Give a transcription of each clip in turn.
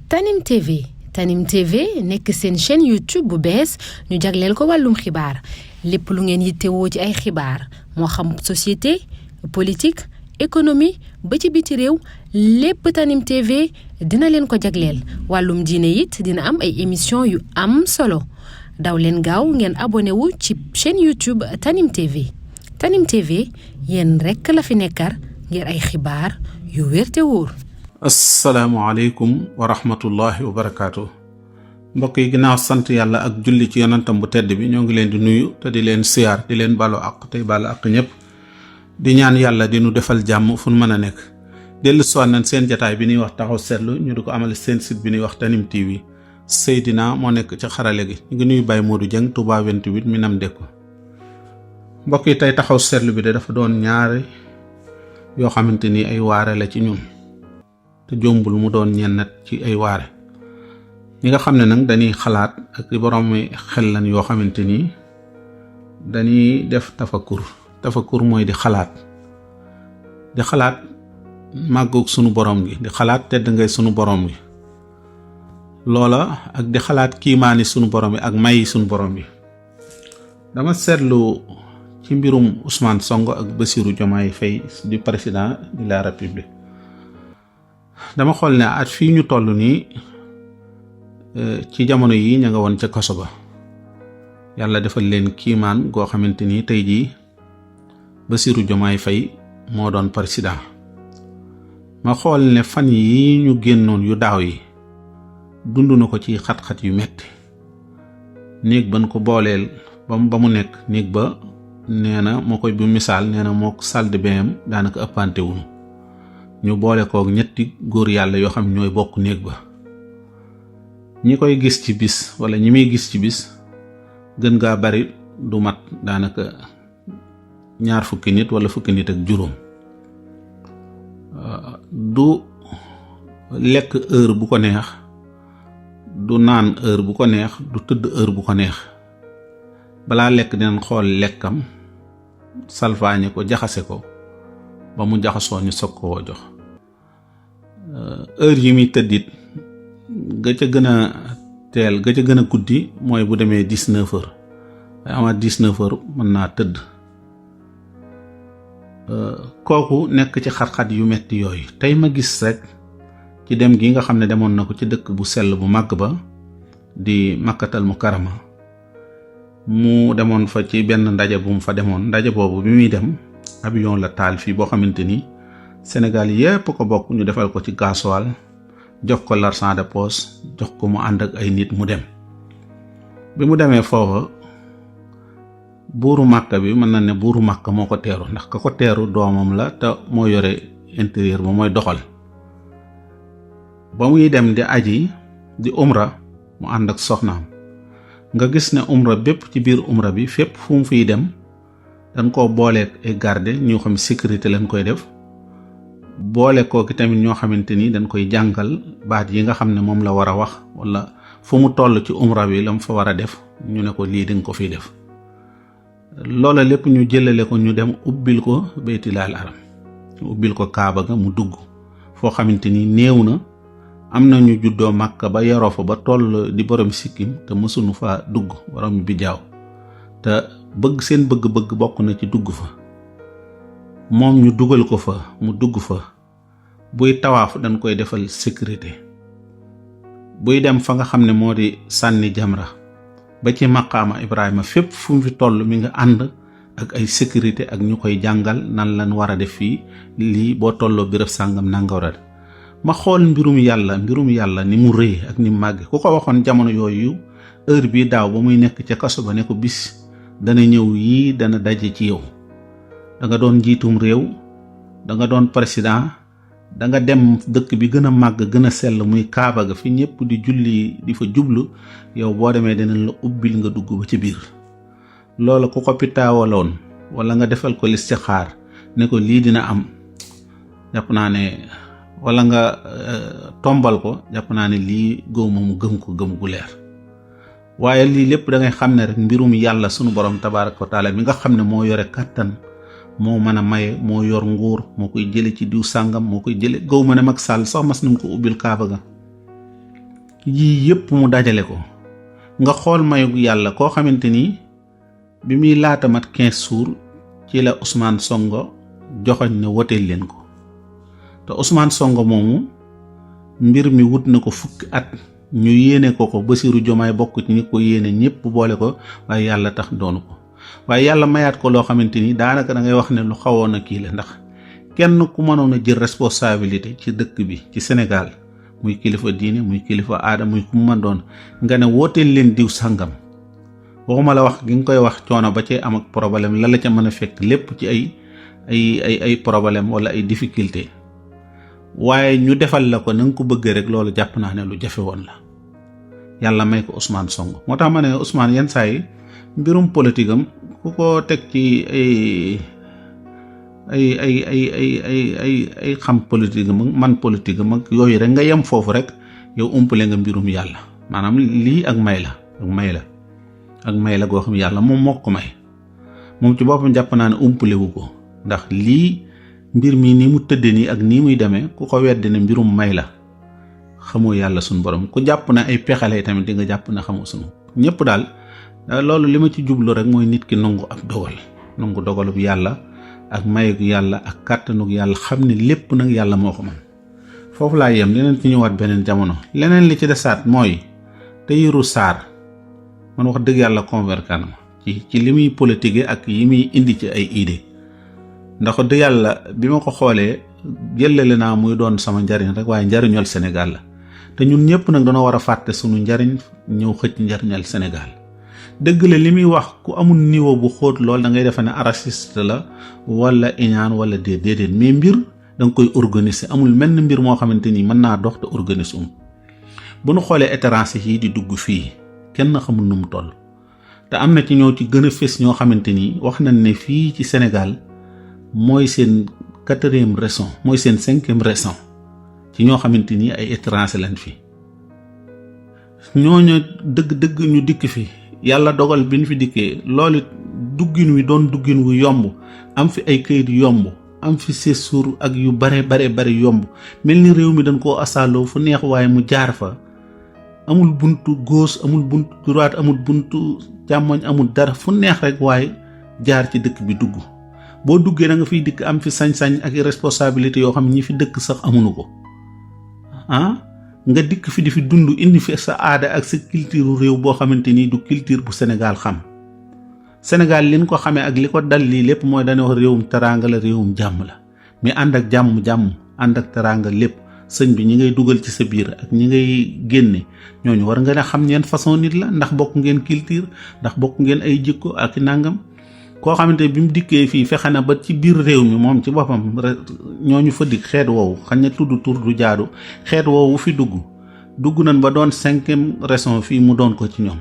Tanim TV nekk seen chaîne YouTube bu bees ñu jagleel ko wàllum xibaar lépp lu ngeen yittewoo ci ay xibaar moo xam société politique économie ba ci biti réew lépp Tanim TV dina leen ko jagleel wàllum diine it dina am ay émission yu am solo daw leen gaaw ngeen abonné wu ci chaîne YouTube Tanim TV yéen rekk la fi nekkar ngir ay xibaar yu wér te wóor. asalaamaaleykum wa rahmatullahi wa barakaatu. mbokk yi ginnaaw sant yàlla ak julli ci yonantam bu tedd bi ñoo ngi leen di nuyu te di leen siyaar di leen balu àq tey balu àq ñëpp di ñaan yàlla di nu defal jàmm fu nu mën a nekk. dellu siwaat nañ seen jataay bi ñuy wax taxaw seetlu ñu di ko amal seen site bi ñuy wax Tanim TV Seydina moo nekk ci xarale gi ñu ngi nuyu Baye Modou Dieng Touba 28 Minam Dekko. mbokk yi tey taxaw seetlu bi de dafa doon ñaari yoo xamante ni ay waare la ci ñun te jombul mu doon ñennat ci ay waare ñi nga xam ne nag dañuy xalaat ak borom xel lan yoo xamante ni dañuy def tafakur mooy di xalaat màggug sunu borom gi di xalaat tedd ngay sunu borom gi loola ak di xalaat kiimaani sunu borom bi ak mayi sunu borom bi. dama seetlu ci mbirum Ousmane Sonko ak Bassirou Diomaye Faye du président de la République dama xool ne at fii ñu toll nii ci jamono yi ña nga woon ca kaso ba yàlla defal leen kiimaan goo xamante ni tey jii Bassirou Diomaye Faye moo doon président ma xool ne fan yi ñu génnoon yu daaw yi dund na ko ci xat-xat yu metti néeg ban ko booleel ba mu nekk néeg ba nee na moo koy bu misaal nee na moo salle de bain daanaka ëppante wuñu ñu boole kook ñetti góor yàlla yoo xam ñooy bokk néeg ba ñi koy gis ci bis wala ñi muy gis ci bis gën ngaa bari du mat daanaka 20 nit wala 10 nit ak juróom du lekk heure bu ko neex du naan heure bu ko neex du tëdd heure bu ko neex balaa lekk dinañ xool lekkam salfaañe ko jaxase ko ba mu jaxasoo ñu soog koo jox heure yi muy tëddit ga ca gën a teel ga ca gën a guddi mooy bu demee 19 heures ay amaat 19 heures mën naa tëdd kooku nekk ci xat-xat yu metti yooyu tey ma gis rek ci dem gi nga xam ne demoon na ko ci dëkk bu sell bu màgg ba di Makkatal Mukarrama mu demoon fa ci benn ndaje bu mu fa demoon ndaje boobu bi muy dem avion la taal fii boo xamante ni Sénégal yépp ko bokk ñu defal ko ci gasoil jox ko l'argent de poche jox ko mu ànd ak ay nit mu dem bi mu demee foofa buuru Màkka bi mën na ne buuru Màkka moo ko teeru ndax ka ko teeru doomam la te moo yore intérieur ba mooy doxal ba muy dem di aji di umra mu ànd ak soxnaam nga gis ne umra bépp ci biir umra bi fépp fu mu fiy dem dañ koo booleek ay garde ñoo xam sécurité lañ koy def boole kooki tamit ñoo xamante ni dañ koy jàngal baat yi nga xam ne moom la war a wax wala fu mu toll ci umra bi la mu fa war a def ñu ne ko lii dinga ko fiy def loola lépp ñu jëlale ko ñu dem ubbil ko baytilaal aram ñu ubbil ko kaaba ga mu dugg foo xamante ni néew na am na ñu juddoo Makka ba yaroo fa ba toll di borom sikkim te mësuñu fa dugg borom bi jaaw te seen bëgg-bëgg bokk na ci dugg fa moom ñu dugal ko fa mu dugg fa buy tawaaf dañ koy defal sécurité buy dem fa nga xam ne moo di sànni jamra ba ci maqaama Ibrahima fépp fu mu fi toll mi nga ànd ak ay sécurité ak ñu koy jàngal nan lañ war a def fii lii boo tolloo béréb sàngam nanga war a def ma xool mbirum yàlla ni mu rëy ak ni mu màgge ku ko waxoon jamono yooyu heure bii daaw ba muy nekk ca kaso ba ne ko bis dana ñëw yii dana daje ci yow da nga doon njiitum réew da nga doon président da nga dem dëkk bi gën a màgg gën a sell muy kaaba ga fi ñëpp di julli di fa jublu yow boo demee dinañ la ubbil nga dugg ba ci biir loola ku ko pitaawaloon wala nga defal ko listixaar ne ko lii dina am jàpp naa ne wala nga tombal ko jàpp naa ne lii góoma mu gëm ko gëm gu leer waaye lii lépp da ngay xam ne rek mbirum yàlla sunu borom tabaaraka wa taala mi nga xam ne moo yore kàttan moo mën a maye moo yor nguur moo koy jële ci diw sàngam moo koy jële gaw ma ne Macky Sall sax mas nañ ko ubbil kaaba ga yii yépp mu dajale ko nga xool mayu yàlla koo xamante ni bi muy laata mat 15 jours ci la Ousmane Sonko joxoñ ne woteel leen ko te Ousmane Sonko moomu mbir mi wut na ko fukki at ñu yéene ko Bassirou Diomaye bokk ci ñi ko yéene ñépp boole ko waaye yàlla tax doonu ko waaye yàlla mayaat ko loo xamante ni daanaka da ngay wax ne lu xawoon a kii la ndax kenn ku mënoon a jël responsabilité ci dëkk bi ci Sénégal muy kilifa diine muy kilifa aada muy ku mën doon nga ne wooteel leen diw sàngam waxuma la wax gi nga koy wax coono ba cee am ak problème la ca mën a fekk lépp ci ay problème wala ay difficulté waaye ñu defal la ko na nga ko bëggee rek loolu jàpp naa ne lu jafe woon la yàlla may ko Ousmane Sonko moo tax ma ne Ousmane yenn saa yi mbirum politique am ku ko teg ci ay xam politique am man politique am ak yooyu rek nga yem foofu rek yow umpale nga mbirum yàlla maanaam lii ak may la goo xam yàlla moom moo ko may moom ci boppam jàpp naa ne umpale wu ko ndax lii mbir mi ni mu tëddee nii ak nii muy demee ku ko weddi ne mbirum may la xamoo yàlla suñu borom ku jàpp na ay pexale tamit di nga jàpp na xamoo sunu ñëpp daal loolu li ma ci jublu rek mooy nit ki nangu ab dogal nangu dogalub yàlla ak mayug yàlla ak kàttanug yàlla xam ne lépp nag yàlla moo ko man foofu laa yem dinañ ci ñëwaat beneen jamono leneen li ci desaat mooy Tahirou Sarr man wax dëgg yàlla convaincre na ma ci li muy politique ak yi muy indi ci ay idée ndax dëgg yàlla bi ma ko xoolee jëlale naa muy doon sama njariñ rek waaye njariñol Sénégal la te ñun ñëpp nag dañoo war a fàtte sunu njariñ ñëw xëcc njariñol Sénégal dëgg la li muy wax ku amul niveau bu xóot lool da ngay defe ne raciste la wala iñaan wala déedéet mais mbir da nga koy organiser amul menn mbir moo xamante ni mën naa dox te organiser bu nu xoolee étranger yi di dugg fii kenn xamul nu mu toll te am na ci ñoo ci gën a fés ñoo xamante ni wax nañ ne fii ci Sénégal mooy seen 4e raison mooy seen 5e raison ci ñoo xamante ni ay étranger lañ fi ñooñu dëgg ñu dikk fi yàlla dogal bi ñu fi dikkee loolu duggin wi doon duggin wu yomb am fi ay këyit yomb am fi séjour ak yu bare yomb mel ni réew mi dañ koo asaaloo fu neex waaye mu jaar fa amul buntu gauche amul buntu droite amul buntu càmmoñ amul dara fu neex rek waaye jaar ci dëkk bi dugg boo duggee da nga fiy dikk am fi sañ-sañ ak responsabilité yoo xam ñi fi dëkk sax amuñu ko nga dikk fi di fi dund indi fi sa aada ak sa culture réew boo xamante ni du culture bu Sénégal xam Sénégal liñ ko xamee ak li ko dal lii lépp mooy dañoo wax réewum teraanga la réewum jàmm la mais ànd ak jàmm ànd ak teraanga lépp sëñ bi ñi ngay dugal ci sa biir ak ñi ngay génne ñooñu war nga ne xam ñeen façon nit la ndax bokk ngeen culture ndax bokk ngeen ay jikko ak nangam koo xamante bi mu dikkee fii fexe na ba ci biir réew mi moom ci boppam ñooñu fa dikk xeet woowu xañ na tudd tur du jaadu xeet woowu fi dugg nañ ba doon 5e raison fii mu doon ko ci ñoom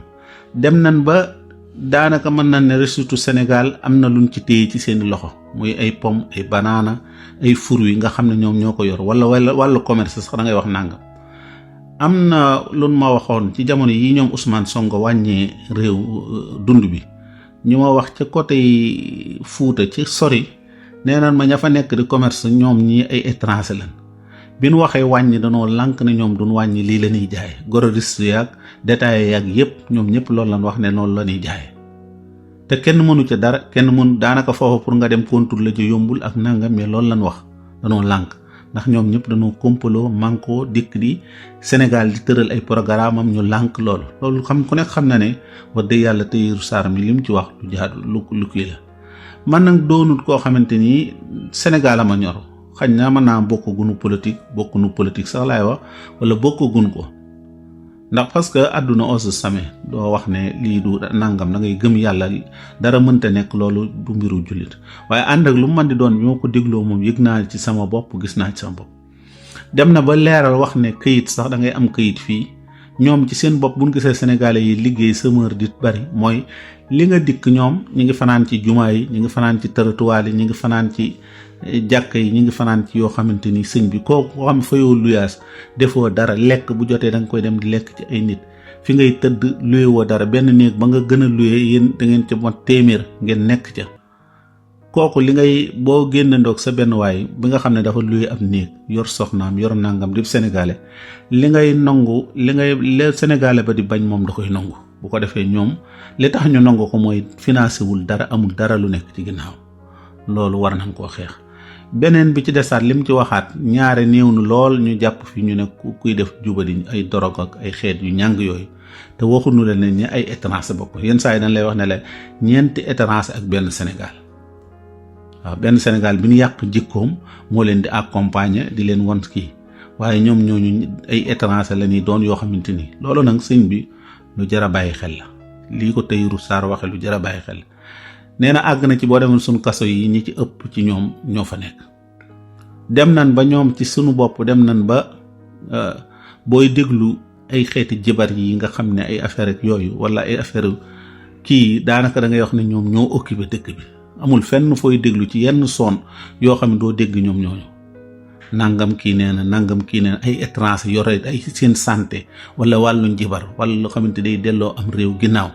dem nañ ba daanaka mën nañ ne résultu Sénégal am na luñ ci téye ci seeni loxo muy ay pomme ay banaana ay fruits yi nga xam ne ñoom ñoo ko yor wala wàllu commerce sax da ngay wax nangam am na luñ ma waxoon ci jamono yi ñoom Ousmane Sonko wàññee réew dund bi ñu ma wax ca côté Fuuta ci sori nee nañ ma ña fa nekk di commerce ñoom ñii ay étranger lañ bi nu waxee wàññi danoo lànk ne ñoom duñ wàññi lii la ñuy jaay gororiste yaag détaillé yaag yépp ñoom ñëpp loolu lañ wax ne noonu la ñuy jaay te kenn mënu ca dara kenn mënu daanaka foofu pour nga dem contour la ci yombul ak nangam mais loolu lañ wax danoo lànk ndax ñoom ñëpp dañoo kompaloo manko dikk di Sénégal di tëral ay programme am ñu lànk loolu xam ku nekk xam na ne wax dëgg yàlla Tahirou Sarr mi lim ci wax lu jaadu lu kii la man nag doonut koo xamante ni Sénégal ama ñor xañ na mën naa bokk gunu politique sax laay wax wala bokk gun ko ndax parce que àdduna aussi same doo wax ne lii du nangam da ngay gëm yàlla dara mënta nekk loolu du mbiru jullit waaye ànd ak lu mën di doon bi ma ko dégloo moom yëg naa ci sama bopp gis naa ci sama bopp dem na ba leeral wax ne këyit sax da ngay am këyit fii ñoom ci seen bopp buñ gisee sénégalais yi liggéey semeur di bari mooy li nga dikk ñoom ñi ngi fanaan ci jumaa yi ñi ngi fanaan ci trottoir yi ñi ngi fanaan ci jàkka yi ñi ngi fanaan ci yoo xamante ni sëñ bi koo xam fayoo luyaas defoo dara lekk bu jotee da nga koy dem di lekk ci ay nit fi ngay tëdd luye woo dara benn néeg ba nga gën a luye yéen da ngeen ca mot téeméer ngeen nekk ca kooku li ngay boo génnandoog sa benn waay bi nga xam ne dafa luy ab néeg yor soxnaam yor nangam di sénégalais li ngay nangu le sénégalais ba di bañ moom da koy nangu. bu ko defee ñoom li tax ñu nangu ko mooy financé wul dara, amul dara lu nekk ci ginnaaw. loolu war nañ koo xeex. beneen bi ci desaat lim ci waxaat ñaare néew nu lool ñu jàpp fi ñu ne kuy def jubadi ay dorog ak ay xeet yu ñàng yooyu te waxuñu la ne ñi ay étranger bokk. yenn saa yi dañ lay wax ne la ñeenti étranger ak benn Sénégal. waaw benn Sénégal bi ñu yàq jikkoom moo leen di accompagner di leen won kii waaye ñoom ñooñu ay étranger la ñuy doon yoo xamante ni loolu nag sëñ bi lu jar a bàyyi xel la. lii ko Tahirou Sarr waxe lu jar a bàyyi xel nee na àgg na ci boo demoon suñu kaso yi ñi ci ëpp ci ñoom ñoo fa nekk. dem nan ba ñoom ci suñu bopp dem nan ba booy déglu ay xeeti jibar yi nga xam ne ay affaire ak yooyu wala ay affaire kii daanaka da ngay wax ne ñoom ñoo occupé dëkk bi. amul fenn fooy déglu ci yenn son yoo xam ne doo dégg ñoom ñooñu nangam kii nee na nangam kii nee na ay étranger yore ay seen santé wala wàllu njibar wala loo xamante day delloo am réew ginnaaw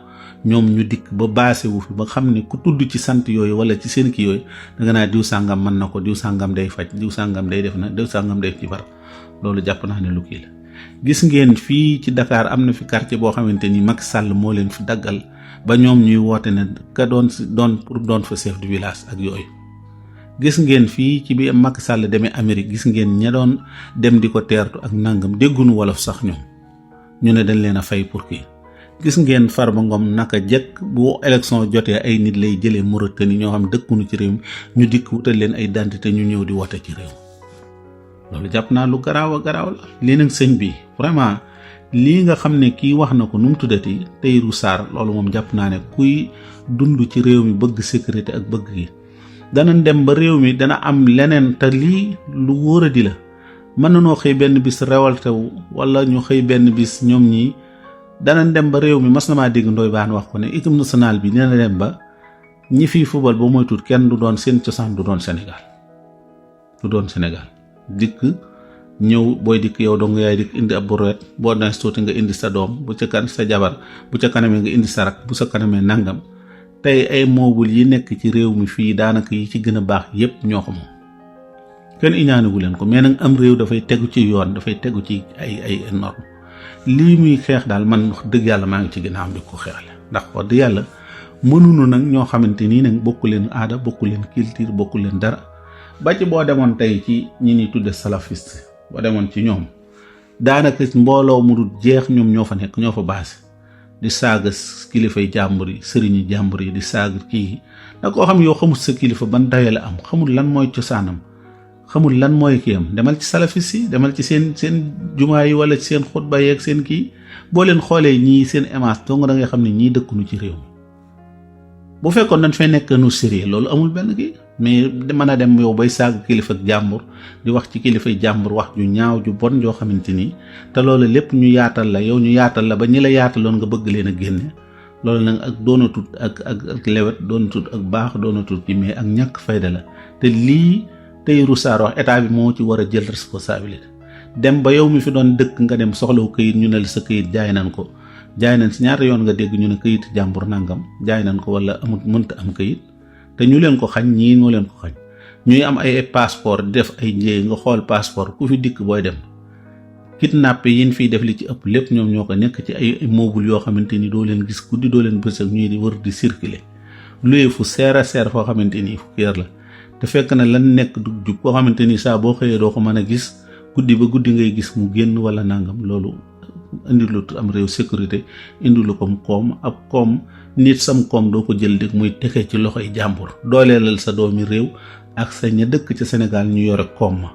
ñoom ñu dikk ba baase wu fi ba xam ne ku tudd ci sant yooyu wala ci seen kii yooyu da nga naa diw sàngam mën na ko diw sàngam day faj diw sàngam day def na diw sàngam day njibar. loolu jàpp naa ne lu kii la. gis ngeen fii ci Dakar am na fi quartier boo xamante ni Macky Sall moo leen fi daggal ba ñoom ñuy woote ne ka doon pour doon fa chef du village ak yooyu. gis ngeen fii ci bi Macky Sall demee Amérique gis ngeen ña doon dem di ko teertu ak nangam déggunu wolof sax ñoom ñu ne dañ leen a fay pour kii. gis ngeen Farba Ngom naka jekk bu élection jotee ay nit lay jëlee Mauritanie ñoo xam dëkkunu ci réew mi ñu dikk wutal leen ay identité ñu ñëw di wote ci réew. loolu jàpp naa lu garaaw a garaaw la. lii nag sëñ bi vraiment lii nga xam ne kii wax na ko nu mu tuddati Tahirou Sarr loolu moom jàpp naa ne kuy dund ci réew mi bëgg sécurité ak bëgg gi danañ dem ba réew mi dana am leneen te lii lu wóoradi la. mën nanoo xëy benn bis révolte wu wala ñu xëy benn bis ñoom ñi danañ dem ba réew mi mas na maa dégg Ndoye Bane wax ko ne équipe nationale bi dina dem ba ñi fii football ba moytuut kenn du doon seen cosaan du doon Sénégal dikk ñëw booy dikk yow dong yaay dikk indi ab bureet boo nees tuuti nga indi sa doom bu ca kan sa jabar bu ca kanamee nga indi sa rak bu sa kanamee nangam. tey ay moobul yi nekk ci réew mi fii daanaka yi ci gën a baax yépp ñoo ko moom kenn iñaaniwu leen ko mais nag am réew dafay tegu ci yoon dafay tegu ci ay norme lii muy xeex daal man wax dëgg yàlla maa ngi ci gën a am di ko xeexle ndax wax dëgg yàlla mënuñu nag ñoo xamante nii nag bokku leen aada bokku leen culture bokku leen dara. ba ci boo demoon tey ci ñi ñuy tudde salafiste boo demoon ci ñoom daanaka mbooloo mu dul jeex ñoom ñoo fa nekk ñoo fa baase di saaga kilifay jàmbur yi sëriñi jàmbur yi di saaga kii da koo xam yow xamul sa kilifa ban dayo la am xamul lan mooy cosaanam xamul lan mooy kii am demal ci salafiste yi demal ci seen jumaa yi wala ci seen xutba yeeg seen kii boo leen xoolee ñii seen émence dong da ngay xam ne ñii dëkkunu ci réew mi bu fekkoon dañ fay nekk nu sérieux loolu amul benn kii mais mën a dem yow bay saaga kilifa ak jàmbur di wax ci kilifay jàmbur wax ju ñaaw ju bon joo xamante ni te loolu lépp ñu yaatal la yow ñu yaatal la ba ñi la yaataloon nga bëgg leen a génne loolu nag ak doonatut ak lewet doonatut ak baax doonatut ci mais ak ñàkk fayda la te lii Tahirou Sarr wax état bi moo ci war a jël responsabilité dem ba yow mi fi doon dëkk nga dem soxlaw këyit ñu ne la sa këyit jaay nañ ko jaay nañ si ñaata yoon nga dégg ñu ne këyit jàmbur nangam jaay nañ ko wala amut mënta am këyit te ñu leen ko xañ ñii ñoo leen ko xañ ñuy am ay passeport di def ay njéey nga xool passeport ku fi dikk booy dem kidnappé yin fiy def li ci ëpp lépp ñoom ñoo ko nekk ci ay mobile yoo xamante ni doo leen gis guddi doo leen bëccëg ñuy di wër di circuler luye fu seer a seer foo xamante ni fu kër la te fekk na lan nekk du jub koo xamante ni saa boo xëyee doo ko mën a gis guddi ba guddi ngay gis mu génn wala nangam loolu indi lu am réew sécurité indi lu kom koom ab koom nit sam koom doo ko jël dik muy tege ci loxoy jàmbur dooleelal sa doomi réew ak sa ña dëkk ci Sénégal ñu yore koom ma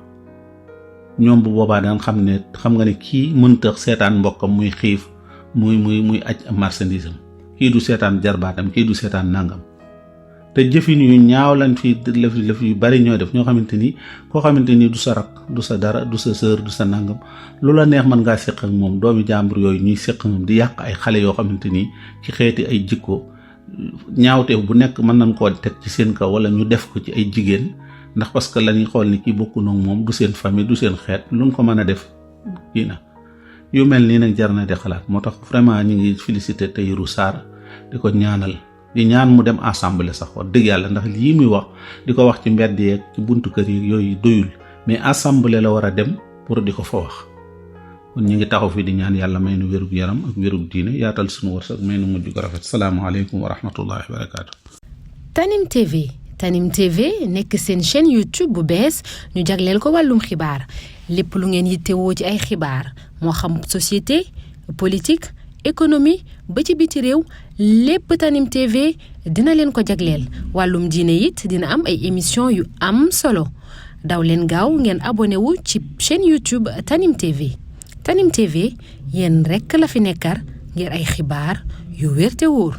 ñoom bu boobaa daan xam ne xam nga ne kii mënta seetaan mbokkam muy xiif muy aj am marchandise am kii du seetaan jarbaatam kii du seetaan nangam te jëfin yu ñaaw lañ fi lëf yu bari ñoo def ñoo xamante ni koo xamante ni du sa rak du sa dara du sa sœur du sa nangam lu la neex mën ngaa séq ak moom doomi jàmbur yooyu ñuy séq moom di yàq ay xale yoo xamante ni ci xeeti ay jikko ñaawteef bu nekk mën nañ koo teg ci seen kaw wala ñu def ko ci ay jigéen ndax parce que la ñuy xool ni kii bokku noog moom du seen famille du seen xeet luñ ko mën a def kii na yu mel nii nag jar na di xalaat moo tax vraiment ñu ngi féliciter Tahirou Sarr di ko ñaanal di ñaan mu dem assemblée sax wax dëgg yàlla ndax lii muy wax di ko wax ci mbedd yeeg ci buntu kër yi yooyu doyul mais assemblée la war a dem pour di ko fa wax. kon ñu ngi taxaw fi di ñaan yàlla may nu wérug yaram ak wérug diine yaatal sunu wërsëg may nu mujj ko rafet salaamaaleykum wa rahmatullahi wa barakaatu. Tanim TV nekk seen chaîne YouTube bu bees ñu jagleel ko wàllum xibaar lépp lu ngeen yittewoo ci ay xibaar moo xam société politique économie ba ci biti réew lépp Tanim TV dina leen ko jagleel wàllum diine it dina am ay émission yu am solo daw leen gaaw ngeen abonné wu ci chaîne YouTube Tanim TV. Tanim TV yéen rekk la fi nekkar ngir ay xibaar yu wér te wóor.